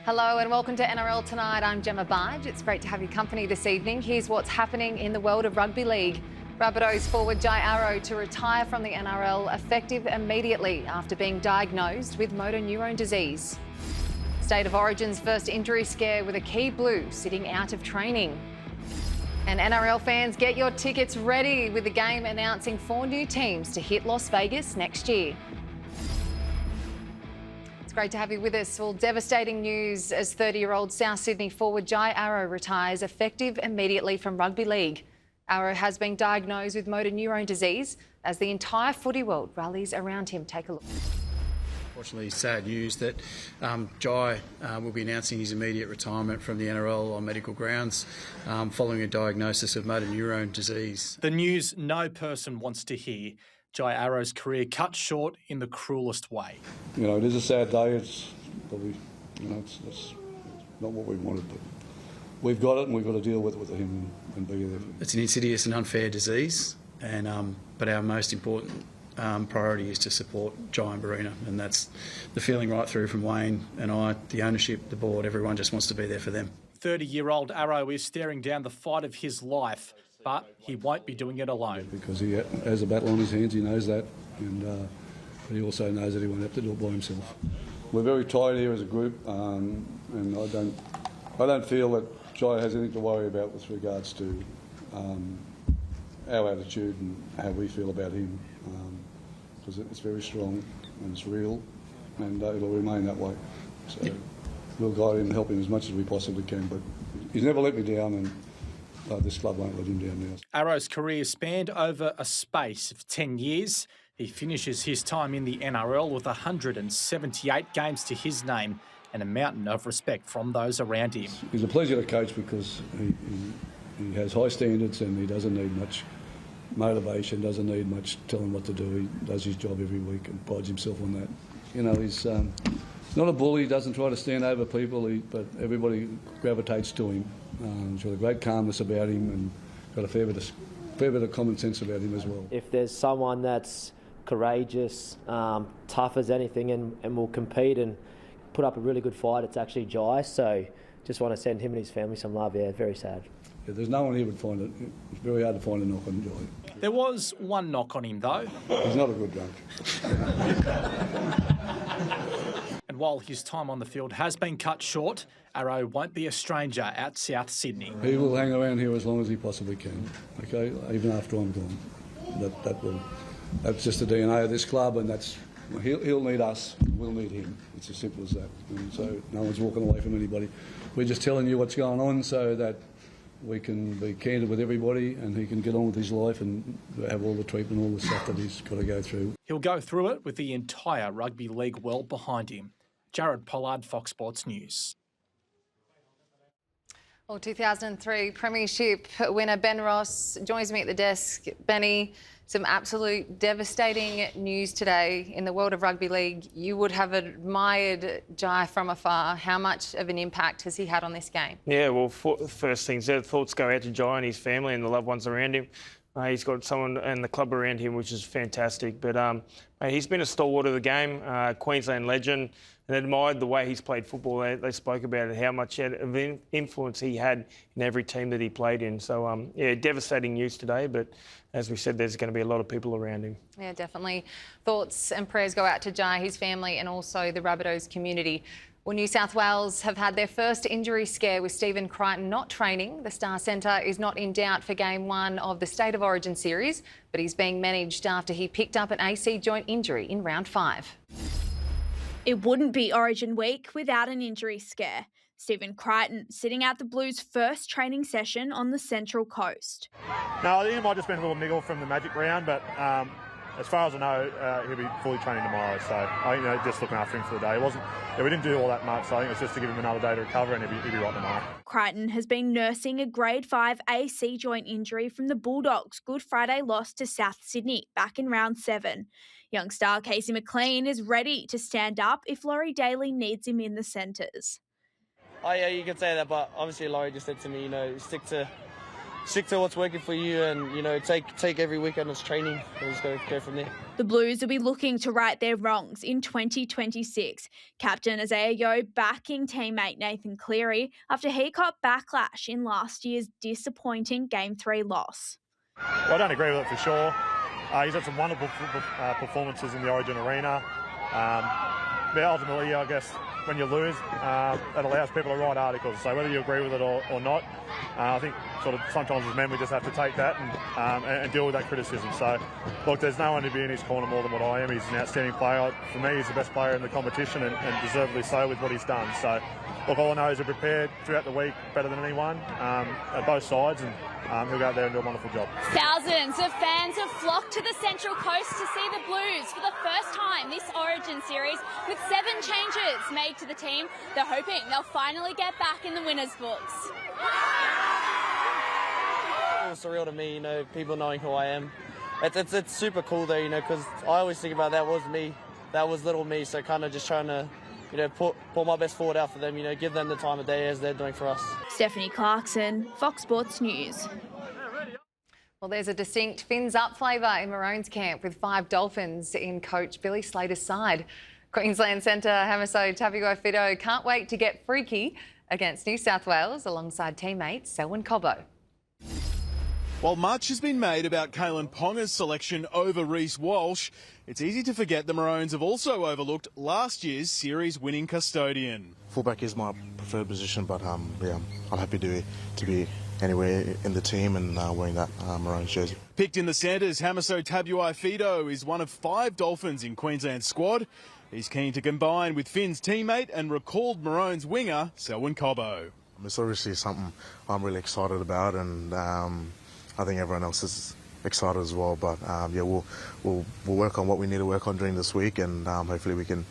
Hello and welcome to NRL Tonight. I'm Gemma Barge. It's great to have your company this evening. Here's what's happening in the world of rugby league. Rabbitohs forward Jai Arrow to retire from the NRL effective immediately after being diagnosed with motor neurone disease. State of Origin's first injury scare with a key blue sitting out of training. And NRL fans, get your tickets ready with the game announcing 4 new teams to hit Las Vegas next year. Great to have you with us. Well, devastating news as 30-year-old South Sydney forward Jai Arrow retires effective immediately from rugby league. Arrow has been diagnosed with motor neurone disease as the entire footy world rallies around him. Take a look. Unfortunately, sad news that Jai will be announcing his immediate retirement from the NRL on medical grounds following a diagnosis of motor neurone disease. The news no person wants to hear. Jai Arrow's career cut short in the cruelest way. You know, it is a sad day. It's probably, it's not what we wanted, but we've got it and we've got to deal with it with him and be there. It's an insidious and unfair disease, and but our most important priority is to support Jai and Barina, and that's the feeling right through from Wayne and I, the ownership, the board. Everyone just wants to be there for them. 30-year-old Arrow is staring down the fight of his life, but he won't be doing it alone. Because he has a battle on his hands, he knows that, and but he also knows that he won't have to do it by himself. We're very tired here as a group, and I don't feel that Jai has anything to worry about with regards to our attitude and how we feel about him, because it's very strong and it's real, and it'll remain that way. So we'll guide him and help him as much as we possibly can, but he's never let me down, and this club won't let him down now. Arrow's career spanned over a space of 10 years. He finishes his time in the NRL with 178 games to his name and a mountain of respect from those around him. He's a pleasure to coach because he has high standards and he doesn't need much motivation, doesn't need much telling what to do. He does his job every week and prides himself on that. You know, he's not a bully, he doesn't try to stand over people, but everybody gravitates to him. He's got a great calmness about him and got a fair bit of common sense about him as well. If there's someone that's courageous, tough as anything and will compete and put up a really good fight, it's actually Jai. So just want to send him and his family some love. Yeah, very sad. Yeah, there's no one here would find it. It's very hard to find a knock on Jai. There was one knock on him though. He's not a good drunk. And while his time on the field has been cut short, Arrow won't be a stranger at South Sydney. He will hang around here as long as he possibly can, okay, even after I'm gone. That's just the DNA of this club, and he'll need us, we'll need him. It's as simple as that. And so no one's walking away from anybody. We're just telling you what's going on so that we can be candid with everybody and he can get on with his life and have all the treatment, all the stuff that he's got to go through. He'll go through it with the entire rugby league world behind him. Jared Pollard, Fox Sports News. Well, 2003 Premiership winner Ben Ross joins me at the desk. Benny, some absolute devastating news today in the world of rugby league. You would have admired Jai from afar. How much of an impact has he had on this game? Yeah, well, first things, thoughts go out to Jai and his family and the loved ones around him. He's got someone and the club around him, which is fantastic. But he's been a stalwart of the game, Queensland legend, and admired the way he's played football. They spoke about it, how much of influence he had in every team that he played in. So, yeah, devastating news today. But as we said, there's going to be a lot of people around him. Yeah, definitely. Thoughts and prayers go out to Jai, his family, and also the Rabbitohs community. Well, New South Wales have had their first injury scare with Stephen Crichton not training. The Star Centre is not in doubt for Game 1 of the State of Origin series, but he's being managed after he picked up an AC joint injury in round 5. It wouldn't be Origin week without an injury scare. Stephen Crichton sitting out the Blues' first training session on the Central Coast. No, I think it might have just been a little niggle from the Magic round, but as far as I know, he'll be fully training tomorrow. So I think just looking after him for the day. We didn't do all that much, so I think it's just to give him another day to recover and he'll be right tomorrow. Crichton has been nursing a grade 5 AC joint injury from the Bulldogs' Good Friday loss to South Sydney back in round 7. Young star Casey McLean is ready to stand up if Laurie Daly needs him in the centres. Oh yeah, you could say that, but obviously Laurie just said to me, stick to stick to what's working for you, and take every weekend as training and just go from there. The Blues will be looking to right their wrongs in 2026. Captain Isaiah Yeo backing teammate Nathan Cleary after he caught backlash in last year's disappointing Game 3 loss. Well, I don't agree with it for sure. He's had some wonderful performances in the Origin arena. But ultimately, I guess, when you lose, that allows people to write articles. So whether you agree with it or not, I think sort of sometimes as men we just have to take that and deal with that criticism. So, look, there's no one to be in his corner more than what I am. He's an outstanding player. For me, he's the best player in the competition and deservedly so with what he's done. So, look, all I know is he's prepared throughout the week better than anyone at both sides, and he'll go out there and do a wonderful job. Thousands of fans have flocked to the Central Coast to see the Blues for the first time this Origin series, with 7 changes made to the team. They're hoping they'll finally get back in the winners' books. It was surreal to me, people knowing who I am. It's super cool though, because I always think about that was me, that was little me, so kind of just trying to put my best forward out for them, give them the time of day as they're doing for us. Stephanie Clarkson, Fox Sports News. Well, there's a distinct fins-up flavour in Maroons camp with 5 Dolphins in coach Billy Slater's side. Queensland centre Hamiso Tabuai-Fidow can't wait to get freaky against New South Wales alongside teammate Selwyn Cobbo. While much has been made about Kalen Ponga's selection over Reece Walsh, it's easy to forget the Maroons have also overlooked last year's series-winning custodian. Fullback is my preferred position, but I'm happy to be anywhere in the team and wearing that Maroons jersey. Picked in the centres, Hamiso Tabuai-Fidow is one of 5 Dolphins in Queensland's squad. He's keen to combine with Finn's teammate and recalled Maroons winger Selwyn Cobbo. It's obviously something I'm really excited about, and I think everyone else is excited as well. But we'll work on what we need to work on during this week, and hopefully we can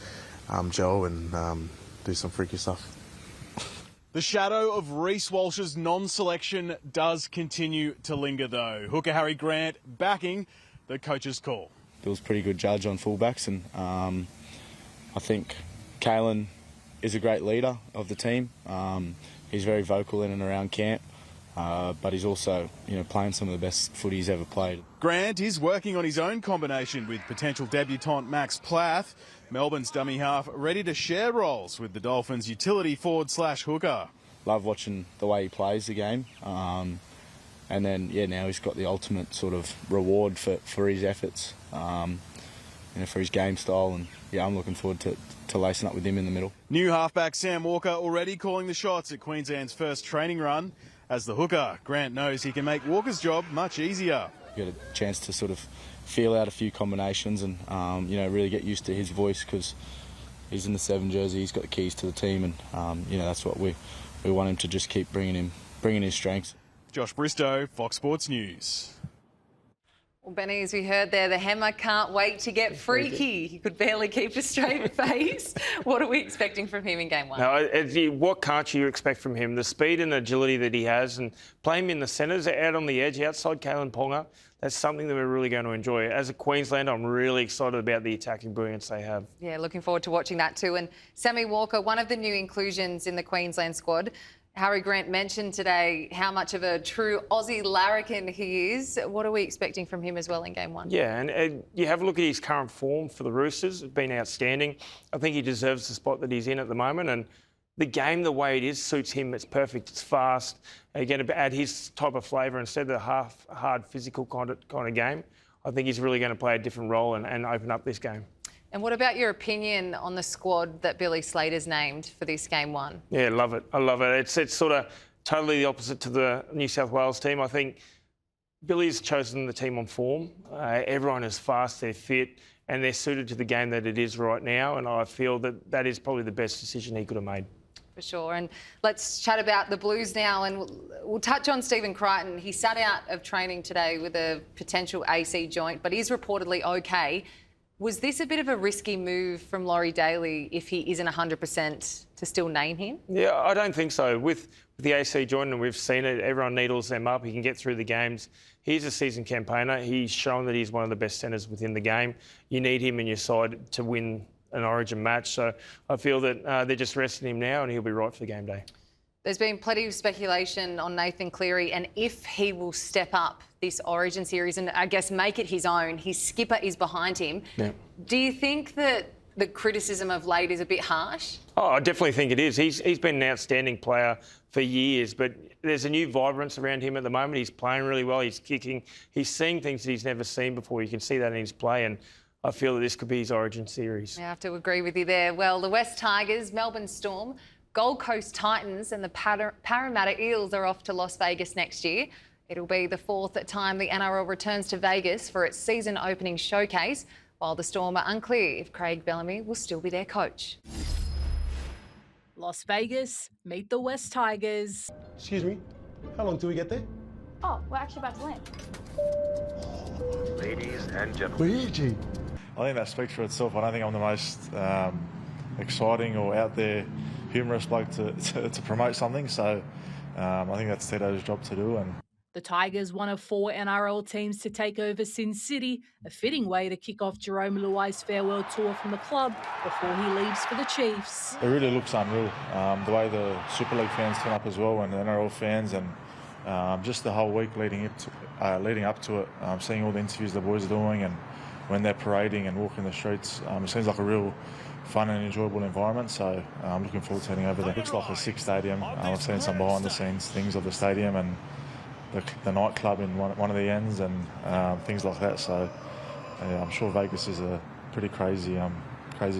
gel and do some freaky stuff. The shadow of Reece Walsh's non-selection does continue to linger, though. Hooker Harry Grant backing the coach's call. Bill's pretty good judge on fullbacks, and I think Kalen is a great leader of the team. He's very vocal in and around camp. But he's also, playing some of the best footy he's ever played. Grant is working on his own combination with potential debutant Max Plath. Melbourne's dummy half ready to share roles with the Dolphins' utility forward/hooker. Love watching the way he plays the game. And then, now he's got the ultimate sort of reward for his efforts, for his game style. And, I'm looking forward to lacing up with him in the middle. New halfback Sam Walker already calling the shots at Queensland's first training run. As the hooker, Grant knows he can make Walker's job much easier. You get a chance to sort of feel out a few combinations and, really get used to his voice, because he's in the 7 jersey, he's got the keys to the team, and, that's what we want him to just keep bringing his strengths. Josh Bristow, Fox Sports News. Well, Benny, as we heard there, the Hammer can't wait to get freaky. He could barely keep a straight face. What are we expecting from him in Game 1? No, what can't you expect from him? The speed and agility that he has, and play him in the centres, out on the edge, outside Kalen Ponga, that's something that we're really going to enjoy. As a Queenslander, I'm really excited about the attacking brilliance they have. Yeah, looking forward to watching that too. And Sammy Walker, one of the new inclusions in the Queensland squad. Harry Grant mentioned today how much of a true Aussie larrikin he is. What are we expecting from him as well in Game 1? Yeah, and you have a look at his current form for the Roosters. It's been outstanding. I think he deserves the spot that he's in at the moment, and the game, the way it is, suits him. It's perfect. It's fast. Again, add his type of flavour instead of the hard physical kind of game. I think he's really going to play a different role and open up this game. And what about your opinion on the squad that Billy Slater's named for this Game 1? Yeah, love it. I love it. It's sort of totally the opposite to the New South Wales team. I think Billy's chosen the team on form. Everyone is fast, they're fit, and they're suited to the game that it is right now. And I feel that is probably the best decision he could have made. For sure. And let's chat about the Blues now, and we'll touch on Stephen Crichton. He sat out of training today with a potential AC joint, but is reportedly okay. Was this a bit of a risky move from Laurie Daly if he isn't 100% to still name him? Yeah, I don't think so. With the AC joint, and we've seen it, everyone needles them up. He can get through the games. He's a seasoned campaigner. He's shown that he's one of the best centres within the game. You need him in your side to win an Origin match. So I feel that they're just resting him now, and he'll be right for the game day. There's been plenty of speculation on Nathan Cleary and if he will step up this Origin series and I guess make it his own. His skipper is behind him. Yeah. Do you think that the criticism of late is a bit harsh? Oh, I definitely think it is. He's been an outstanding player for years, but there's a new vibrance around him at the moment. He's playing really well. He's kicking. He's seeing things that he's never seen before. You can see that in his play, and I feel that this could be his Origin series. I have to agree with you there. Well, the West Tigers, Melbourne Storm, Gold Coast Titans and the Parramatta Eels are off to Las Vegas next year. It'll be the fourth time the NRL returns to Vegas for its season opening showcase, while the Storm are unclear if Craig Bellamy will still be their coach. Las Vegas, meet the West Tigers. Excuse me, how long till we get there? Oh, we're actually about to land. Ladies and gentlemen. Luigi. I think that speaks for itself. I don't think I'm the most exciting or out there humorous bloke to promote something, so I think that's Tito's job to do. And The Tigers, one of 4 NRL teams to take over Sin City, a fitting way to kick off Jerome Luai's farewell tour from the club before he leaves for the Chiefs. it really looks unreal, the way the Super League fans turn up as well, and the NRL fans, and just the whole week leading up to it, seeing all the interviews the boys are doing, and when they're parading and walking the streets, it seems like a real fun and enjoyable environment, so I'm looking forward to heading over there. It looks like a sick stadium. I've seen some behind the scenes things of the stadium and the nightclub in one of the ends and things like that, so I'm sure Vegas is a pretty crazy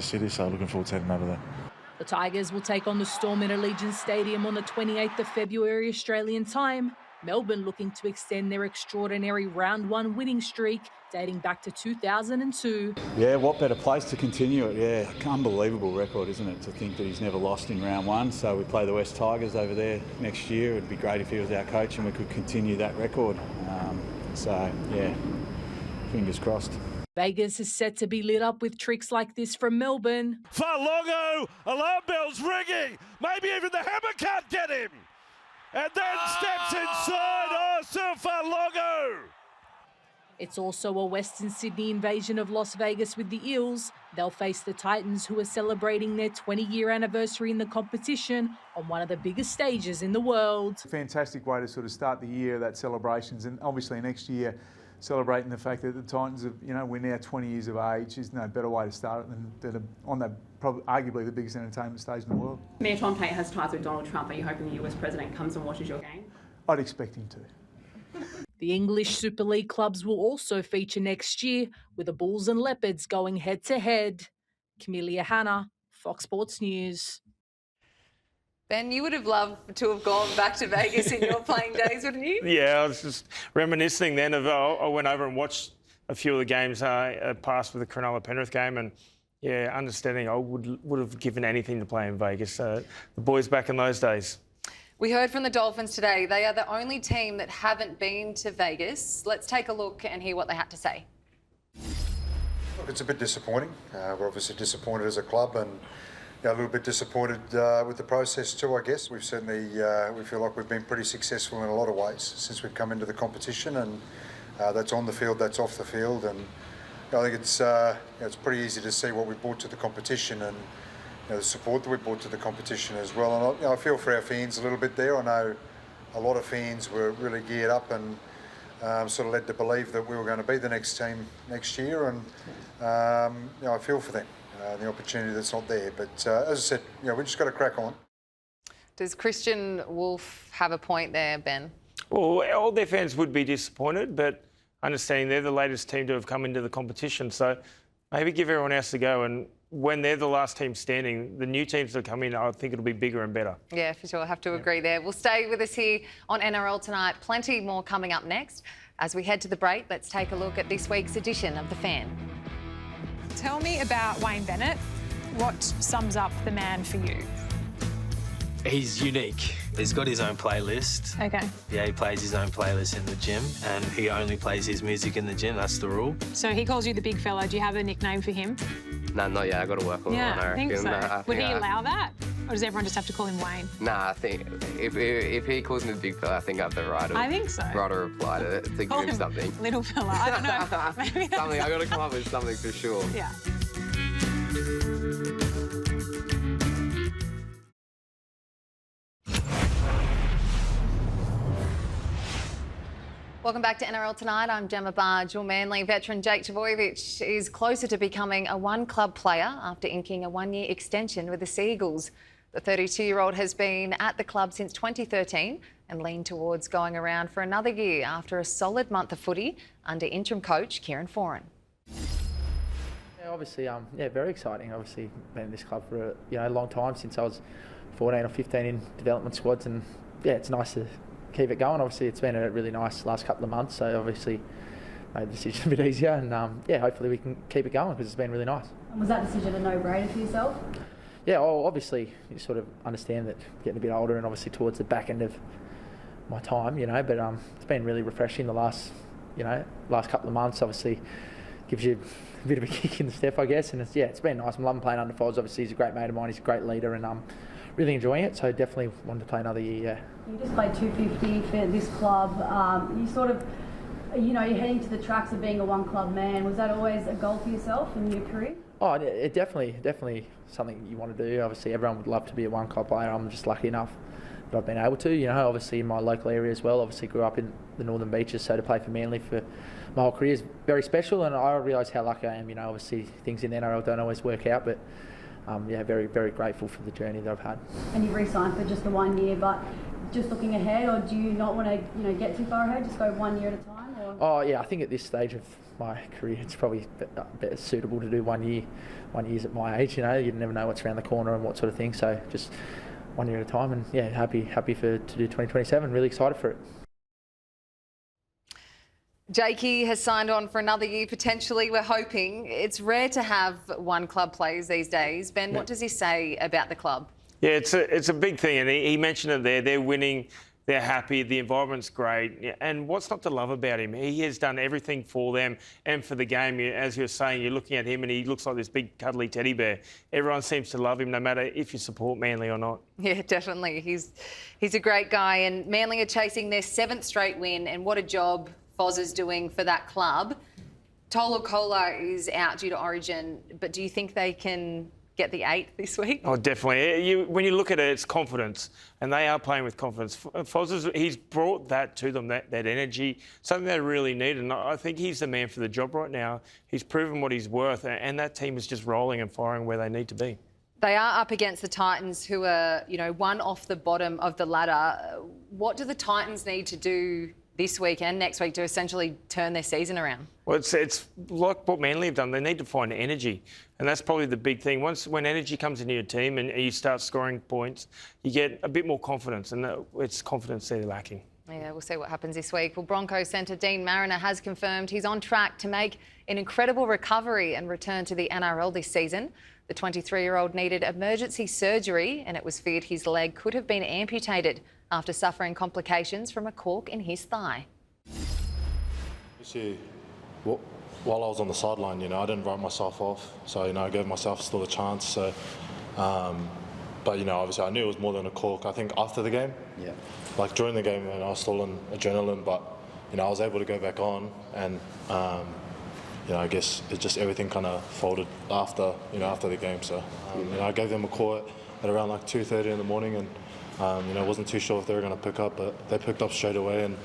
city, so looking forward to heading over there. The Tigers will take on the Storm at Allegiant Stadium on the 28th of February Australian time. Melbourne looking to extend their extraordinary round 1 winning streak dating back to 2002. Yeah, what better place to continue it? Yeah, unbelievable record, isn't it, to think that he's never lost in round 1. So we play the West Tigers over there next year. It'd be great if he was our coach and we could continue that record. So, yeah, fingers crossed. Vegas is set to be lit up with tricks like this from Melbourne. Farlogo, alarm bells ringing. Maybe even the hammer can't get him. And then steps inside. Oh, Sir Farlogo. It's also a Western Sydney invasion of Las Vegas with the Eels. They'll face the Titans, who are celebrating their 20-year anniversary in the competition on one of the biggest stages in the world. Fantastic way to sort of start the year, that celebrations, and obviously next year celebrating the fact that the Titans have, we're now 20 years of age. There's no better way to start it than on that probably arguably the biggest entertainment stage in the world. Mayor Tom Tate has ties with Donald Trump. Are you hoping the US president comes and watches your game? I'd expect him to. The English Super League clubs will also feature next year, with the Bulls and Leopards going head-to-head. Camelia Hanna, Fox Sports News. Ben, you would have loved to have gone back to Vegas in your playing days, wouldn't you? Yeah, I was just reminiscing then of I went over and watched a few of the games past with the Cronulla Penrith game, and yeah, understanding I would have given anything to play in Vegas. The boys back in those days. We heard from the Dolphins today. They are the only team that haven't been to Vegas. Let's take a look and hear what they had to say. Look, it's a bit disappointing. We're obviously disappointed as a club and a little bit disappointed with the process too, I guess. We've certainly, we feel like we've been pretty successful in a lot of ways since we've come into the competition, and that's on the field, that's off the field, and I think it's pretty easy to see what we brought to the competition and the support that we brought to the competition as well. And I feel for our fans a little bit there. I know a lot of fans were really geared up and sort of led to believe that we were going to be the next team next year, and I feel for them. The opportunity that's not there. But as I said, we just got to crack on. Does Christian Wolf have a point there, Ben? Well, all their fans would be disappointed, but understanding they're the latest team to have come into the competition, so maybe give everyone else a go. And when they're the last team standing, the new teams that come in, I think it'll be bigger and better. Yeah, for sure. I have to agree there. We'll stay with us here on NRL Tonight. Plenty more coming up next. As we head to the break, let's take a look at this week's edition of The Fan. Tell me about Wayne Bennett. What sums up the man for you? He's unique. He's got his own playlist. Okay. Yeah, he plays his own playlist in the gym, and he only plays his music in the gym. That's the rule. So he calls you the big fella. Do you have a nickname for him? No, not yet. I've got to work on one, I reckon. Think so. I Would think he allow that? Or does everyone just have to call him Wayne? Nah, I think if he calls me the big fella, I think I have the right to, I think so. Right to reply to give Call him something. Little fella. I don't know. Maybe that's something. I've got to come up with something for sure. Yeah. Welcome back to NRL Tonight. I'm Gemma Barge. Well, Manly veteran Jake Trbojevic is closer to becoming a one-club player after inking a one-year extension with the Sea Eagles. The 32-year-old has been at the club since 2013 and leaned towards going around for another year after a solid month of footy under interim coach Kieran Foran. Yeah, obviously, very exciting. Obviously, been in this club for a long time, since I was 14 or 15 in development squads, and it's nice to keep it going. Obviously, it's been a really nice last couple of months, so obviously made the decision a bit easier, and hopefully we can keep it going because it's been really nice. And was that decision a no-brainer for yourself? Yeah, well, obviously you sort of understand that getting a bit older, and obviously towards the back end of my time, but it's been really refreshing the last couple of months. Obviously gives you a bit of a kick in the step, I guess, and it's been nice. I'm loving playing under Foz. Obviously he's a great mate of mine, he's a great leader, and really enjoying it, so definitely wanted to play another year, yeah. You just played 250 for this club. You sort of, you're heading to the tracks of being a one-club man. Was that always a goal for yourself in your career? Oh, it definitely something you want to do. Obviously, everyone would love to be a one-club player. I'm just lucky enough that I've been able to. Obviously in my local area as well. Obviously grew up in the Northern Beaches, so to play for Manly for my whole career is very special, and I realise how lucky I am. Obviously things in the NRL don't always work out, but very, very grateful for the journey that I've had. And you've re-signed for just the 1 year, but just looking ahead, or do you not want to get too far ahead, just go 1 year at a time? Or? Oh yeah, I think at this stage of my career it's probably better suitable to do 1 year. 1 year's at my age, you never know what's around the corner and what sort of thing, so just 1 year at a time, and happy to do 2027, really excited for it. Jakey has signed on for another year, potentially, we're hoping. It's rare to have one club players these days. Ben, what does he say about the club? Yeah, it's a big thing, and he mentioned it there. They're winning, they're happy, the environment's great, and what's not to love about him? He has done everything for them and for the game. As you were saying, you're looking at him and he looks like this big cuddly teddy bear. Everyone seems to love him, no matter if you support Manly or not. Yeah, definitely. He's a great guy, and Manly are chasing their 7th straight win, and what a job Foz is doing for that club. Tolokola is out due to Origin, but do you think they can get the 8th this week? Oh, definitely. When you look at it, it's confidence, and they are playing with confidence. Foz, he's brought that to them, that energy, something they really need, and I think he's the man for the job right now. He's proven what he's worth, and that team is just rolling and firing where they need to be. They are up against the Titans, who are, one off the bottom of the ladder. What do the Titans need to do this week and next week to essentially turn their season around? Well, it's like what Manly have done. They need to find energy, and that's probably the big thing. When energy comes into your team and you start scoring points, you get a bit more confidence, and it's confidence they're lacking. Yeah, we'll see what happens this week. Well, Broncos centre Dean Mariner has confirmed he's on track to make an incredible recovery and return to the NRL this season. The 23-year-old needed emergency surgery, and it was feared his leg could have been amputated after suffering complications from a cork in his thigh. While I was on the sideline, I didn't write myself off, so I gave myself still a chance. So, but obviously I knew it was more than a cork. I think after the game, like during the game, I was still on adrenaline, but I was able to go back on, and I guess it just everything kind of folded after the game. So I gave them a call at around like 2:30 in the morning, and wasn't too sure if they were going to pick up, but they picked up straight away, and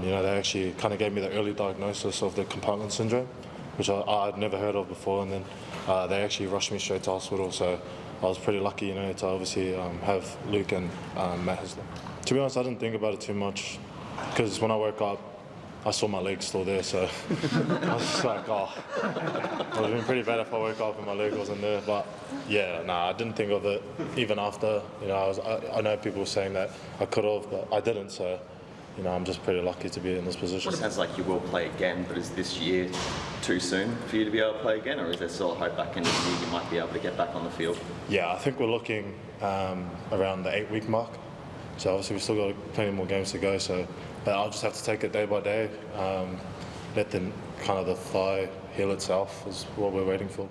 they actually kind of gave me the early diagnosis of the compartment syndrome, which I'd never heard of before, and then they actually rushed me straight to hospital. So I was pretty lucky, to obviously have Luke and Matt Haslam. To be honest, I didn't think about it too much, because when I woke up, I saw my leg still there, so I was just like, it would have been pretty bad if I woke up and my leg wasn't there. But I didn't think of it even after. I know people were saying that I could have, but I didn't. So, I'm just pretty lucky to be in this position. It sounds like you will play again, but is this year too soon for you to be able to play again, or is there still a hope back in the year you might be able to get back on the field? Yeah, I think we're looking around the 8-week mark. So obviously we've still got plenty more games to go. So. But I'll just have to take it day by day. Let the thigh heal itself is what we're waiting for.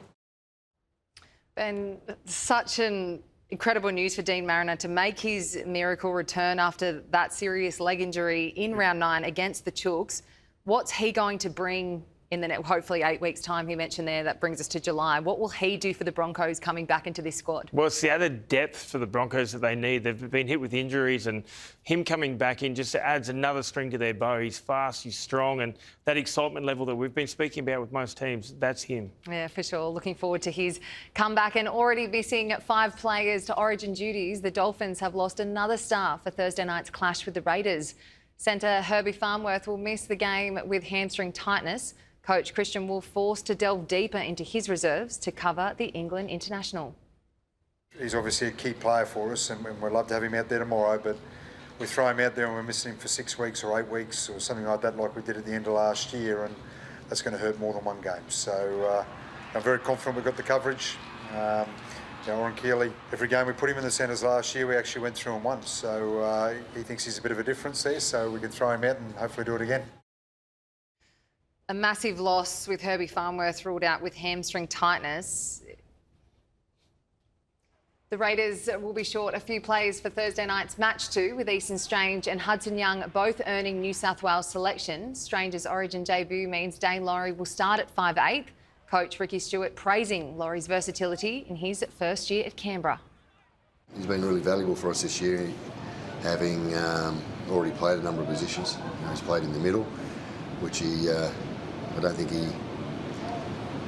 Ben, such an incredible news for Dean Mariner to make his miracle return after that serious leg injury in round 9 against the Chooks. What's he going to bring in hopefully 8 weeks' time. He mentioned there that brings us to July. What will he do for the Broncos coming back into this squad? Well, it's the added depth for the Broncos that they need. They've been hit with injuries, and him coming back in just adds another string to their bow. He's fast, he's strong, and that excitement level that we've been speaking about with most teams, that's him. Yeah, for sure. Looking forward to his comeback. And already missing 5 players to Origin duties, the Dolphins have lost another star for Thursday night's clash with the Raiders. Centre Herbie Farnworth will miss the game with hamstring tightness. Coach Christian Wolf forced to delve deeper into his reserves to cover the England international. He's obviously a key player for us, and we'd love to have him out there tomorrow, but we throw him out there and we're missing him for 6 weeks or 8 weeks or something like that, like we did at the end of last year, and that's going to hurt more than one game. So I'm very confident we've got the coverage. Oren Keeley, every game we put him in the centres last year, we actually went through and won. So he thinks he's a bit of a difference there, so we can throw him out and hopefully do it again. A massive loss with Herbie Farnworth ruled out with hamstring tightness. The Raiders will be short a few players for Thursday night's match 2, with Easton Strange and Hudson Young both earning New South Wales selection. Strange's Origin debut means Dane Laurie will start at 5'8". Coach Ricky Stewart praising Laurie's versatility in his first year at Canberra. He's been really valuable for us this year, having already played a number of positions. He's played in the middle, which I don't think he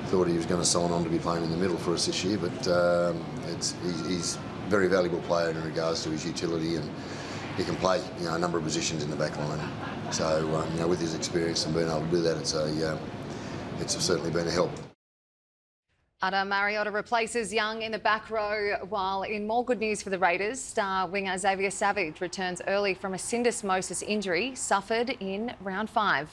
thought he was going to sign on to be playing in the middle for us this year, but he's a very valuable player in regards to his utility, and he can play a number of positions in the back line. So with his experience and being able to do that, it's certainly been a help. Ada Mariota replaces Young in the back row, while in more good news for the Raiders, star winger Xavier Savage returns early from a syndesmosis injury suffered in round 5.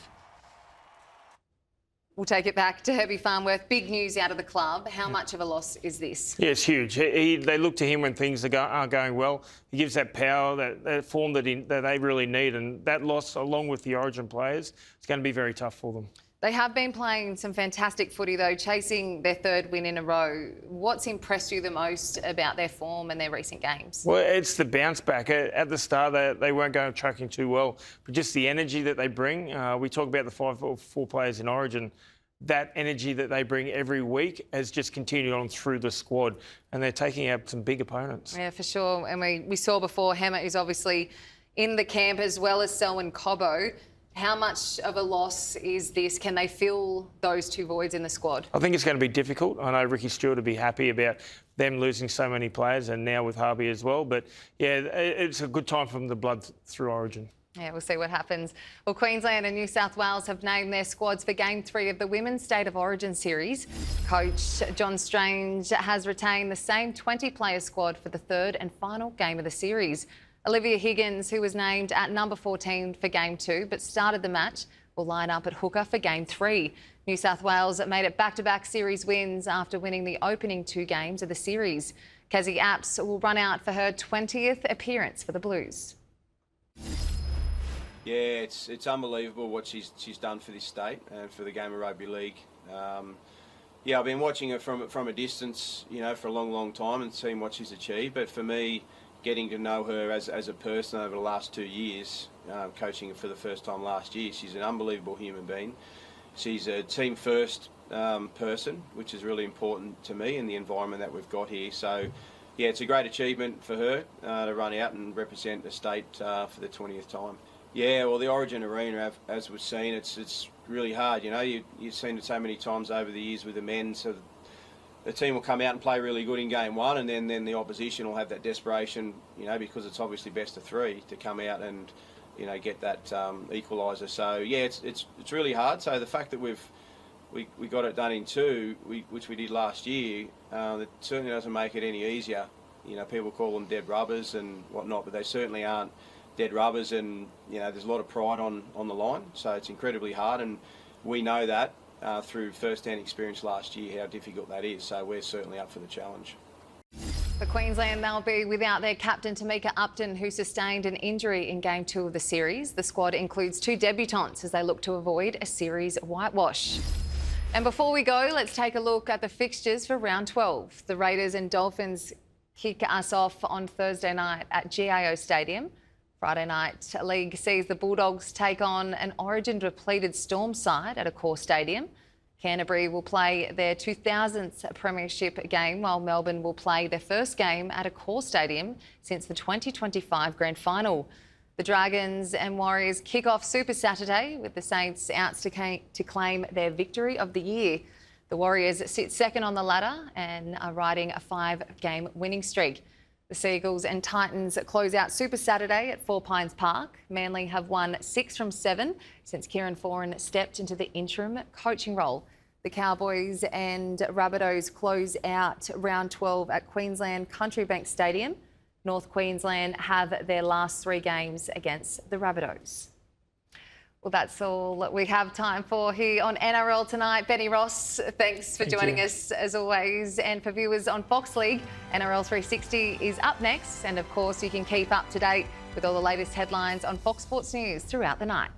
We'll take it back to Herbie Farnworth. Big news out of the club. How much of a loss is this? Yeah, it's huge. They look to him when things aren't going well. He gives that power, that form that they really need, and that loss, along with the Origin players, it's going to be very tough for them. They have been playing some fantastic footy, though, chasing their 3rd win in a row. What's impressed you the most about their form and their recent games? Well, it's the bounce back. At the start, they weren't going tracking too well, but just the energy that they bring. We talk about the 5 or 4 players in Origin. That energy that they bring every week has just continued on through the squad, and they're taking out some big opponents. Yeah, for sure. And we saw before, Hammer is obviously in the camp, as well as Selwyn Cobbo. How much of a loss is this? Can they fill those 2 voids in the squad? I think it's going to be difficult. I know Ricky Stewart will be happy about them losing so many players, and now with Harvey as well. But yeah, it's a good time for them to blood through Origin. Yeah, we'll see what happens. Well, Queensland and New South Wales have named their squads for Game 3 of the Women's State of Origin series. Coach John Strange has retained the same 20-player squad for the 3rd and final game of the series. Olivia Higgins, who was named at number 14 for Game 2 but started the match, will line up at hooker for Game 3. New South Wales made it back-to-back series wins after winning the opening 2 games of the series. Cassie Apps will run out for her 20th appearance for the Blues. Yeah, it's unbelievable what she's done for this state and for the game of rugby league. Yeah, I've been watching her from a distance, for a long time and seeing what she's achieved. But for me, getting to know her as a person over the last 2 years, coaching her for the first time last year, she's an unbelievable human being. She's a team first person, which is really important to me in the environment that we've got here. So, yeah, it's a great achievement for her to run out and represent the state for the 20th time. Yeah, well, the Origin arena, as we've seen, it's really hard. You've seen it so many times over the years with the men. So the team will come out and play really good in Game 1, and then the opposition will have that desperation, because it's obviously best of 3, to come out and get that equaliser. So yeah, it's really hard. So the fact that we got it done in 2, which we did last year, it certainly doesn't make it any easier. People call them dead rubbers and whatnot, but they certainly aren't dead rubbers, and there's a lot of pride on the line, so it's incredibly hard, and we know that through first-hand experience last year how difficult that is, so we're certainly up for the challenge. For Queensland, they'll be without their captain Tamika Upton, who sustained an injury in Game 2 of the series. The squad includes 2 debutants as they look to avoid a series whitewash. And before we go, let's take a look at the fixtures for round 12. The Raiders and Dolphins kick us off on Thursday night at GIO Stadium. Friday night league sees the Bulldogs take on an Origin-depleted Storm side at a core stadium. Canterbury will play their 2000th premiership game, while Melbourne will play their first game at a core stadium since the 2025 grand final. The Dragons and Warriors kick off Super Saturday with the Saints out to claim their victory of the year. The Warriors sit second on the ladder and are riding a 5-game winning streak. The Seagulls and Titans close out Super Saturday at 4 Pines Park. Manly have won 6 from 7 since Kieran Foran stepped into the interim coaching role. The Cowboys and Rabbitohs close out round 12 at Queensland Country Bank Stadium. North Queensland have their last 3 games against the Rabbitohs. Well, that's all we have time for here on NRL Tonight. Benny Ross, thanks for joining us as always. And for viewers on Fox League, NRL 360 is up next. And of course, you can keep up to date with all the latest headlines on Fox Sports News throughout the night.